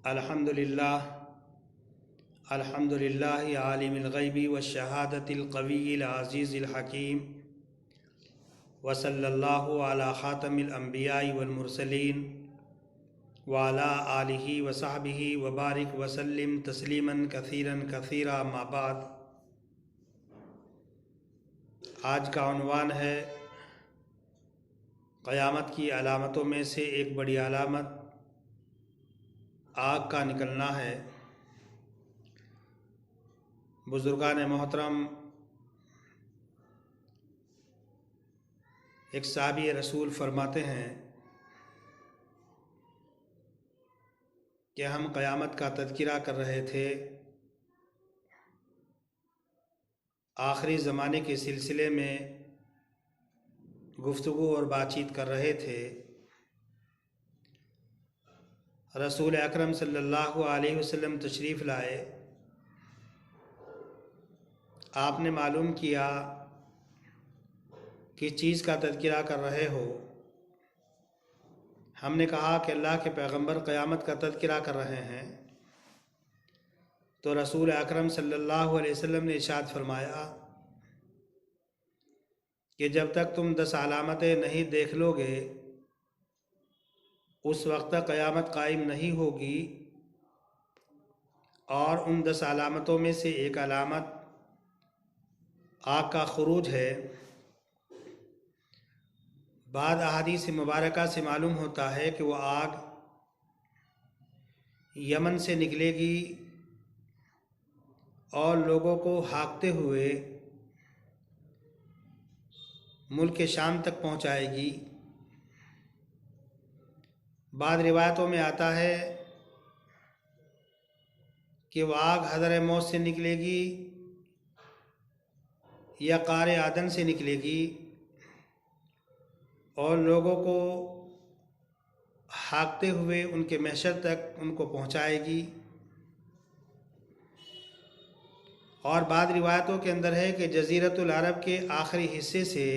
अल्हम्दुलिल्लाह अल्हम्दुलिल्लाहि आलिमिल ग़ैबि वश्शहादतिल क़विय्यिल अज़ीज़िल हकीम व सल्लल्लाहु अला ख़ातमिल अंबियाइ वल मुरसलीन व अला आलिहि व सहबिहि व बारिक व सल्लिम तस्लीमन कसीरन कसीरा अम्मा बाद। आज का उन्वान है क़यामत की अलामतों में से एक बड़ी अलामत आग का निकलना है। बुज़ुर्गान मोहतरम, एक साहबी रसूल फरमाते हैं कि हम क़यामत का तज़किरा कर रहे थे, आखिरी ज़माने के सिलसिले में गुफ्तगू और बातचीत कर रहे थे। रसूल अकरम सल्लल्लाहु अलैहि वसल्लम तशरीफ़ लाए। आपने मालूम किया किस चीज़ का तज़किरा कर रहे हो। हमने कहा कि अल्लाह के पैगंबर क़यामत का तज़किरा कर रहे हैं। तो रसूल अकरम सल्लल्लाहु अलैहि वसल्लम ने इरशाद फरमाया कि जब तक तुम 10 अलामतें नहीं देख लोगे उस वक्त तक क़यामत कायम नहीं होगी। और उन 10 अलामतों में से एक अलामत आग का खुरूज है। बाद अहादीस मुबारका से मालूम होता है कि वह आग यमन से निकलेगी और लोगों को हाँकते हुए मुल्क शाम तक पहुँचाएगी। बाद रिवायतों में आता है कि वह आग हज़र मौत से निकलेगी या क़ार आदन से निकलेगी और लोगों को हाँकते हुए उनके महशर तक उनको पहुँचाएगी। और बाद रिवायतों के अंदर है कि जज़ीरतुल अरब के आखिरी हिस्से से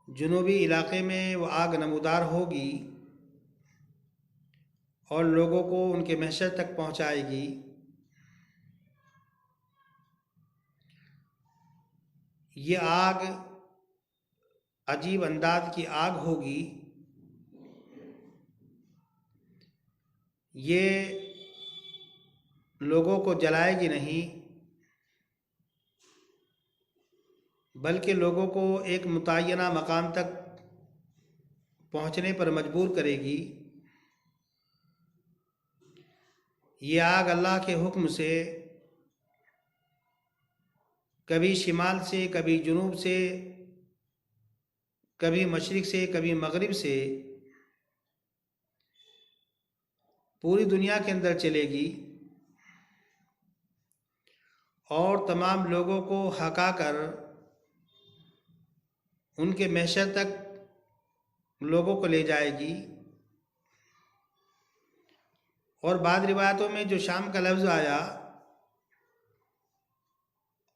जुनूबी इलाक़े में वो आग नमूदार होगी और लोगों को उनके महशर तक पहुँचाएगी। ये आग अजीब अंदाज की आग होगी। ये लोगों को जलाएगी नहीं बल्कि लोगों को एक मुतय्यना मकाम तक पहुँचने पर मजबूर करेगी। ये आग अल्लाह के हुक्म से कभी शिमाल से, कभी जुनूब से, कभी मशरिक़ से, कभी मगरिब से पूरी दुनिया के अंदर चलेगी और तमाम लोगों को हकाकर उनके महशर तक लोगों को ले जाएगी। और बाद रिवायतों में जो शाम का लफ्ज़ आया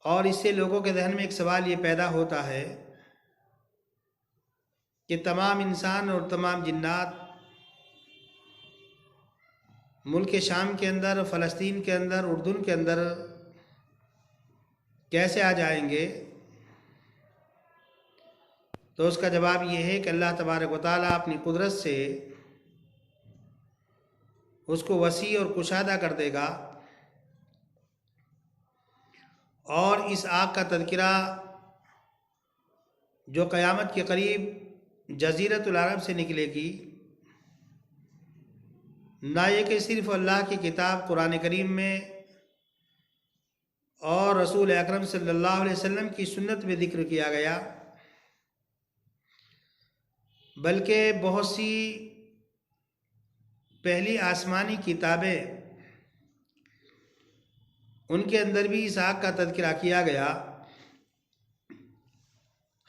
और इससे लोगों के जहन में एक सवाल ये पैदा होता है कि तमाम इंसान और तमाम जिन्नात मुल्क शाम के अंदर, फ़लस्तीन के अंदर, उर्दून के अंदर कैसे आ जाएंगे। तो उसका जवाब ये है कि अल्लाह तबारक व तआला अपनी कुदरत से उसको वसी और कुशादा कर देगा और इस आग का तज़किरा जो क़यामत के करीब जज़ीरतुल अरब से निकलेगी, ना ये कि सिर्फ़ अल्लाह की किताब कुरान करीम में और रसूल अकरम सल्लल्लाहु अलैहि वसल्लम की सुन्नत में ज़िक्र किया गया, बल्कि बहुत सी पहली आसमानी किताबें उनके अंदर भी इस आग का तज़किरा किया गया।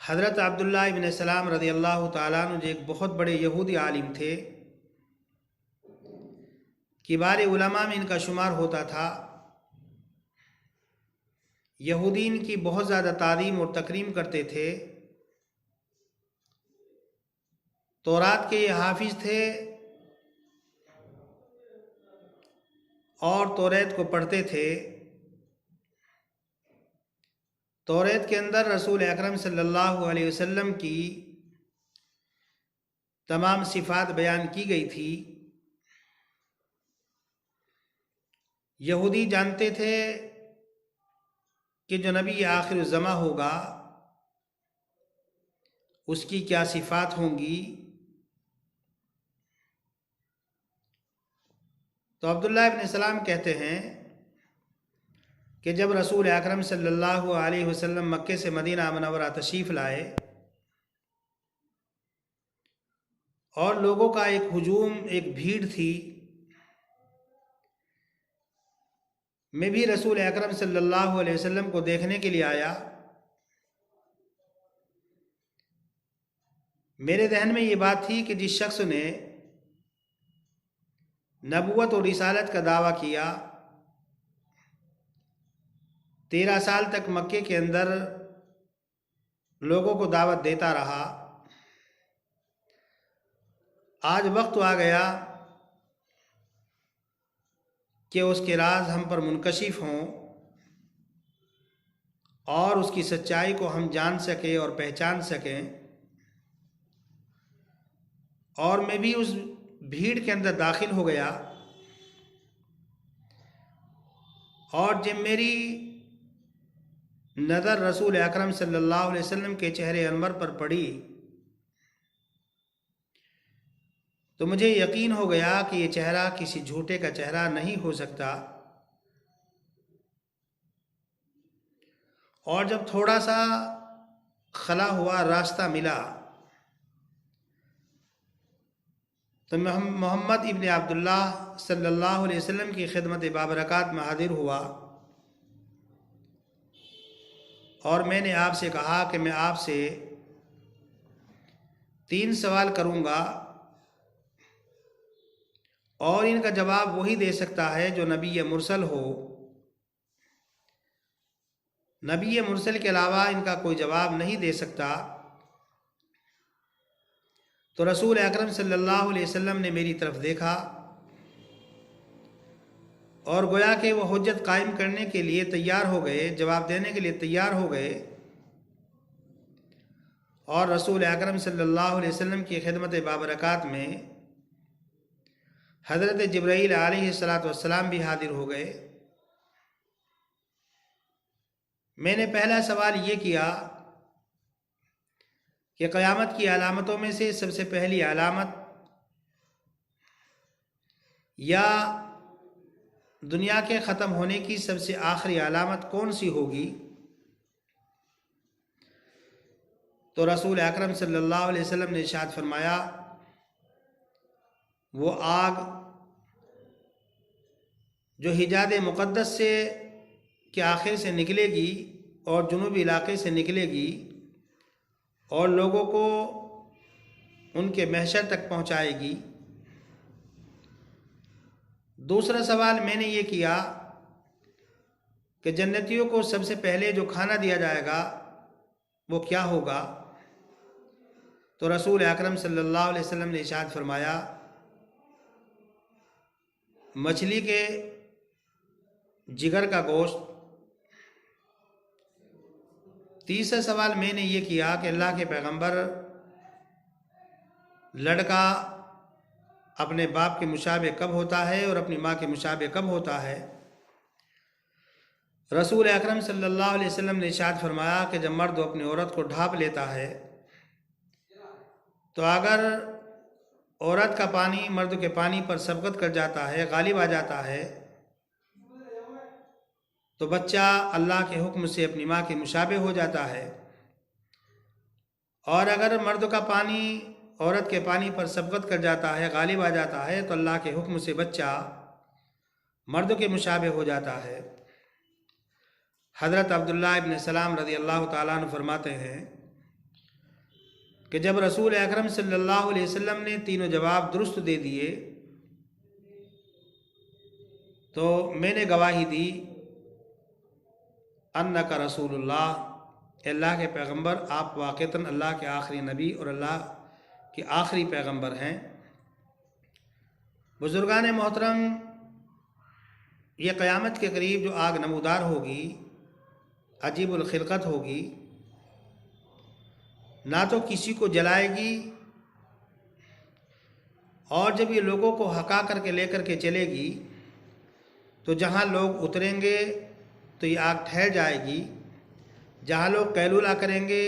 हज़रत अब्दुल्लाह इब्न सलाम रज़ियल्लाहु ताला अन्हु जो एक बहुत बड़े यहूदी आलिम थे, किबार उलमा में इनका शुमार होता था। यहूदीन की बहुत ज़्यादा ताज़ीम और तकरीम करते थे। तौरात के ये हाफिज़ थे और तौरात को पढ़ते थे, तौरात के अंदर रसूल अकरम सल्लल्लाहु अलैहि वसल्लम की तमाम सिफ़ात बयान की गई थी। यहूदी जानते थे कि जो नबी आखिर ज़मा होगा उसकी क्या सिफ़ात होंगी। तो अब्दुल्लाह इब्न सलाम कहते हैं कि जब रसूल अकरम सल्लल्लाहु अलैहि वसल्लम मक्के से मदीना मुनव्वरा तशरीफ़ लाए और लोगों का एक हुजूम, एक भीड़ थी, मैं भी रसूल अकरम सल्लल्लाहु अलैहि वसल्लम को देखने के लिए आया। मेरे जहन में ये बात थी कि जिस शख्स ने नबूवत और रिसालत का दावा किया, 13 साल तक मक्के के अंदर लोगों को दावत देता रहा, आज वक्त आ गया कि उसके राज हम पर मुनकशिफ हों और उसकी सच्चाई को हम जान सकें और पहचान सकें। और मैं भी उस भीड़ के अंदर दाखिल हो गया और जब मेरी नज़र रसूल अकरम सल्लल्लाहु अलैहि वसल्लम के चेहरे अनवर पर पड़ी तो मुझे यकीन हो गया कि ये चेहरा किसी झूठे का चेहरा नहीं हो सकता। और जब थोड़ा सा खला हुआ रास्ता मिला तो मोहम्मद इब्न अब्दुल्लाह सल्लल्लाहु अलैहि वसल्लम की खिदमत बाबरकात में हाजिर हुआ और मैंने आपसे कहा कि मैं आपसे 3 सवाल करूँगा और इनका जवाब वही दे सकता है जो नबी मुरसल हो। नबी मुरसल के अलावा इनका कोई जवाब नहीं दे सकता। तो रसूल अकरम सल्लल्लाहु अलैहि वसल्लम ने मेरी तरफ देखा और गोया कि वो हुज्जत कायम करने के लिए तैयार हो गए, जवाब देने के लिए तैयार हो गए। और रसूल अकरम सल्लल्लाहु अलैहि वसल्लम की खिदमत बाबरकात में हज़रत जिब्राईल अलैहिस्सलातु वस्सलाम भी हाजिर हो गए। मैंने पहला सवाल ये किया कि क़यामत की अलामतों में से सबसे पहली अलामत या दुनिया के ख़त्म होने की सबसे आखिरी अलामत कौन सी होगी। तो रसूल अकरम सल्लल्लाहु अलैहि वसल्लम ने इरशाद फरमाया, वो आग जो हिजाज़ मुक़द्दस से के आखिर से निकलेगी और जुनूबी इलाके से निकलेगी और लोगों को उनके महशर तक पहुंचाएगी। दूसरा सवाल मैंने ये किया कि जन्नतियों को सबसे पहले जो खाना दिया जाएगा वो क्या होगा। तो रसूल अकरम सल्लल्लाहु अलैहि वसल्लम ने इरशाद फरमाया, मछली के जिगर का गोश्त। तीसरा सवाल मैंने ये किया कि अल्लाह के पैगंबर, लड़का अपने बाप के मुशाबे कब होता है और अपनी माँ के मुशाबे कब होता है। रसूल अकरम सल्लल्लाहु अलैहि वसल्लम ने इरशाद फरमाया कि जब मर्द अपनी औरत को ढांप लेता है तो अगर औरत का पानी मर्द के पानी पर सबकत कर जाता है, गालिब आ जाता है, तो बच्चा अल्लाह के हुक्म से अपनी माँ के मुशाबे हो जाता है। और अगर मर्द का पानी औरत के पानी पर सबकत कर जाता है, गालिब आ जाता है, तो अल्लाह के हुक्म से बच्चा मर्द के मुशाबे हो जाता है। हज़रत अब्दुल्लाह इब्न सलाम रज़ी अल्लाह ताला अन्हु फरमाते हैं कि जब रसूल अकरम सल्लल्लाहु अलैहि वसल्लम ने तीनों जवाब दुरुस्त दे दिए तो मैंने गवाही दी, अन्नका रसूलुल्लाह, अल्लाह के पैगंबर, आप वाक़तन अल्लाह के आखिरी नबी और अल्लाह के आखिरी पैगंबर हैं। बुज़ुर्गान मोहतरम, ये क़यामत के करीब जो आग नमूदार होगी, अजीबुल खिलकत होगी, ना तो किसी को जलाएगी, और जब ये लोगों को हका करके लेकर के चलेगी तो जहाँ लोग उतरेंगे तो ये आग ठहर जाएगी, जहाँ लोग कैलूला करेंगे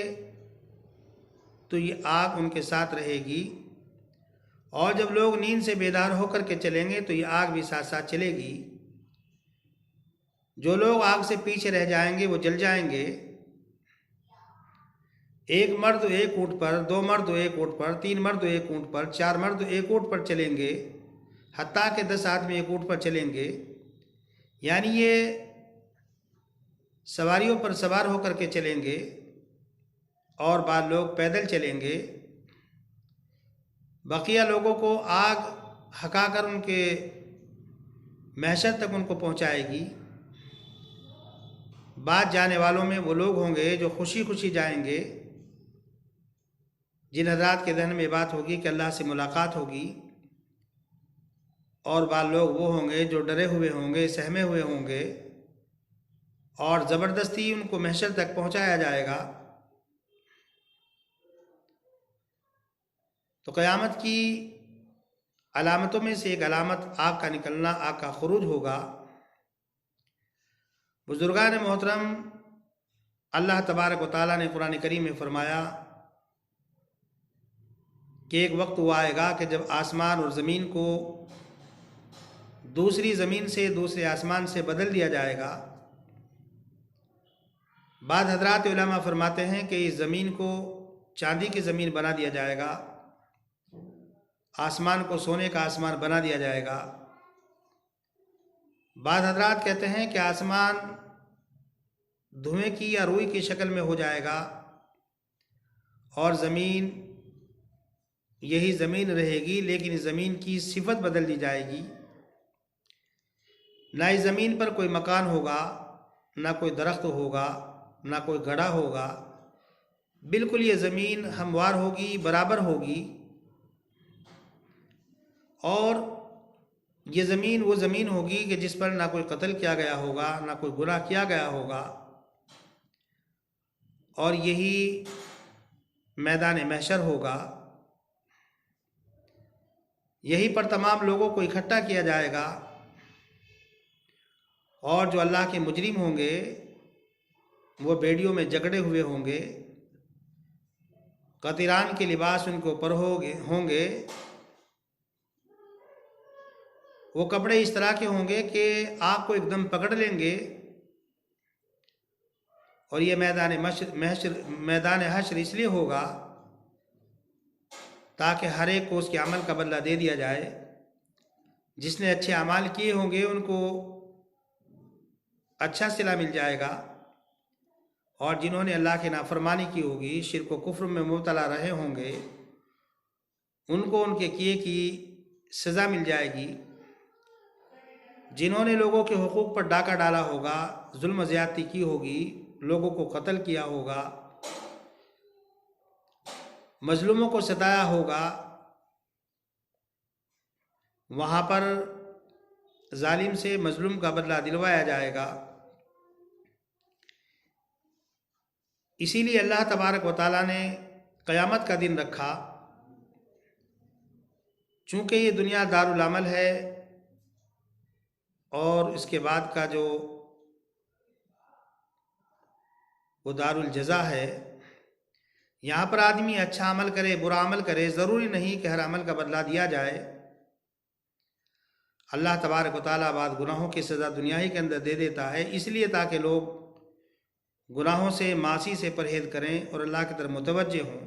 तो ये आग उनके साथ रहेगी, और जब लोग नींद से बेदार होकर के चलेंगे तो ये आग भी साथ साथ चलेगी। जो लोग आग से पीछे रह जाएंगे वो जल जाएंगे। एक मर्द एक ऊँट पर, दो मर्द एक ऊँट पर, तीन मर्द एक ऊँट पर, चार मर्द एक ऊँट पर चलेंगे, हत्ता के 10 आदमी एक ऊँट पर चलेंगे। यानी ये सवारियों पर सवार होकर के चलेंगे और बाद लोग पैदल चलेंगे। बकिया लोगों को आग हकाकर उनके महशर तक उनको पहुंचाएगी। बाद जाने वालों में वो लोग होंगे जो खुशी खुशी जाएंगे, जिन हज़रात के जहन में बात होगी कि अल्लाह से मुलाकात होगी, और बाद लोग वो होंगे जो डरे हुए होंगे, सहमे हुए होंगे, और ज़बरदस्ती उनको महशर तक पहुंचाया जाएगा। तो क़यामत की अलामतों में से एक अलामत आग का निकलना, आग का खुरूज होगा। बुजुर्गान मोहतरम, अल्लाह तबारक व तआला ने कुरान करीम में फरमाया कि एक वक्त वो आएगा कि जब आसमान और ज़मीन को दूसरी ज़मीन से, दूसरे आसमान से बदल दिया जाएगा। बाद हज़रात उलमा फरमाते हैं कि इस ज़मीन को चांदी की ज़मीन बना दिया जाएगा, आसमान को सोने का आसमान बना दिया जाएगा। बाद हज़रात कहते हैं कि आसमान धुएं की या रुई की शक्ल में हो जाएगा, और ज़मीन यही ज़मीन रहेगी, लेकिन इस ज़मीन की सिफत बदल दी जाएगी। ना इस ज़मीन पर कोई मकान होगा, ना कोई दरख्त होगा, ना कोई गड़ा होगा। बिल्कुल ये ज़मीन हमवार होगी, बराबर होगी। और ये ज़मीन वो ज़मीन होगी कि जिस पर ना कोई कत्ल किया गया होगा, ना कोई गुनाह किया गया होगा। और यही मैदान महशर होगा, यहीं पर तमाम लोगों को इकट्ठा किया जाएगा। और जो अल्लाह के मुजरिम होंगे वो बेड़ियों में जकड़े हुए होंगे, कतिरान के लिबास उनके ऊपर होंगे। वो कपड़े इस तरह के होंगे कि आग को एकदम पकड़ लेंगे। और ये मैदान हश्र इसलिए होगा ताकि हर एक को उसके अमल का बदला दे दिया जाए। जिसने अच्छे अमाल किए होंगे उनको अच्छा सिला मिल जाएगा, और जिन्होंने अल्लाह की नाफरमानी की होगी, शिर्क व कुफ्र में मुब्तला रहे होंगे, उनको उनके किए की सज़ा मिल जाएगी। जिन्होंने लोगों के हुकूक पर डाका डाला होगा, जुल्म ज़्यादती की होगी, लोगों को कत्ल किया होगा, मजलूमों को सताया होगा, वहाँ पर जालिम से मजलूम का बदला दिलवाया जाएगा। इसीलिए अल्लाह तबारक व तआला ने क़यामत का दिन रखा। चूँकि ये दुनिया दारुल अमल है और इसके बाद का जो वो दारुल जज़ा है। यहाँ पर आदमी अच्छा अमल करे, बुरा अमल करे, ज़रूरी नहीं कि हर अमल का बदला दिया जाए। अल्लाह तबारक व तआला बाद गुनाहों की सज़ा दुनिया ही के अंदर दे देता है, इसलिए ताकि लोग गुनाहों से, मासी से परहेज़ करें और अल्लाह की तरफ मुतवज्जे हों।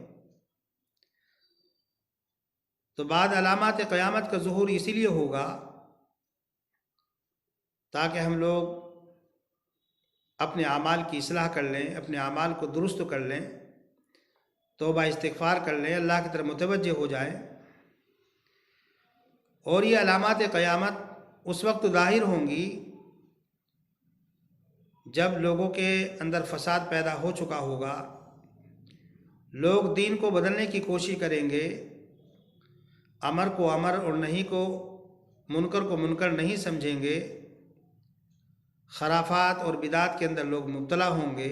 तो बाद अलामात क़यामत का ज़ुहूर इसीलिए होगा ताकि हम लोग अपने आमाल की इस्लाह कर लें, अपने आमाल को दुरुस्त कर लें, तौबा इस्तिग़फ़ार कर लें, अल्लाह की तरफ मुतवज्जे हो जाएं। और ये अलामात क़यामत उस वक्त ज़ाहिर होंगी जब लोगों के अंदर फसाद पैदा हो चुका होगा, लोग दीन को बदलने की कोशिश करेंगे, अमर को अमर और नहीं को मुनकर नहीं समझेंगे, खराफात और बिदात के अंदर लोग मुब्तला होंगे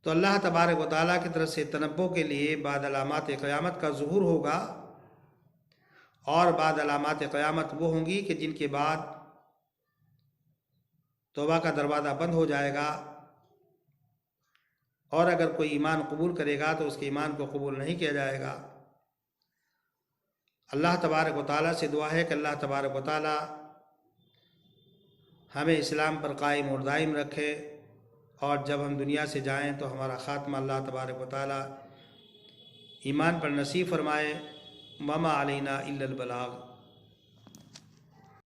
तो अल्लाह तबारक व तआला की तरफ से तनब्बो के लिए बाद अलामात क़यामत का ज़ुहूर होगा। और बाद अलामात क़यामत वो होंगी कि जिनके बाद तौबा का दरवाज़ा बंद हो जाएगा, और अगर कोई ईमान कबूल करेगा तो उसके ईमान को कबूल नहीं किया जाएगा। अल्लाह तबारक व तआला से दुआ है कि अल्लाह तबारक व तआला हमें इस्लाम पर कायम और दायम रखे, और जब हम दुनिया से जाएं तो हमारा ख़ात्मा अल्लाह तबारक व तआला ईमान पर नसीब फरमाए। ममा अलैना इल्लल बलाग।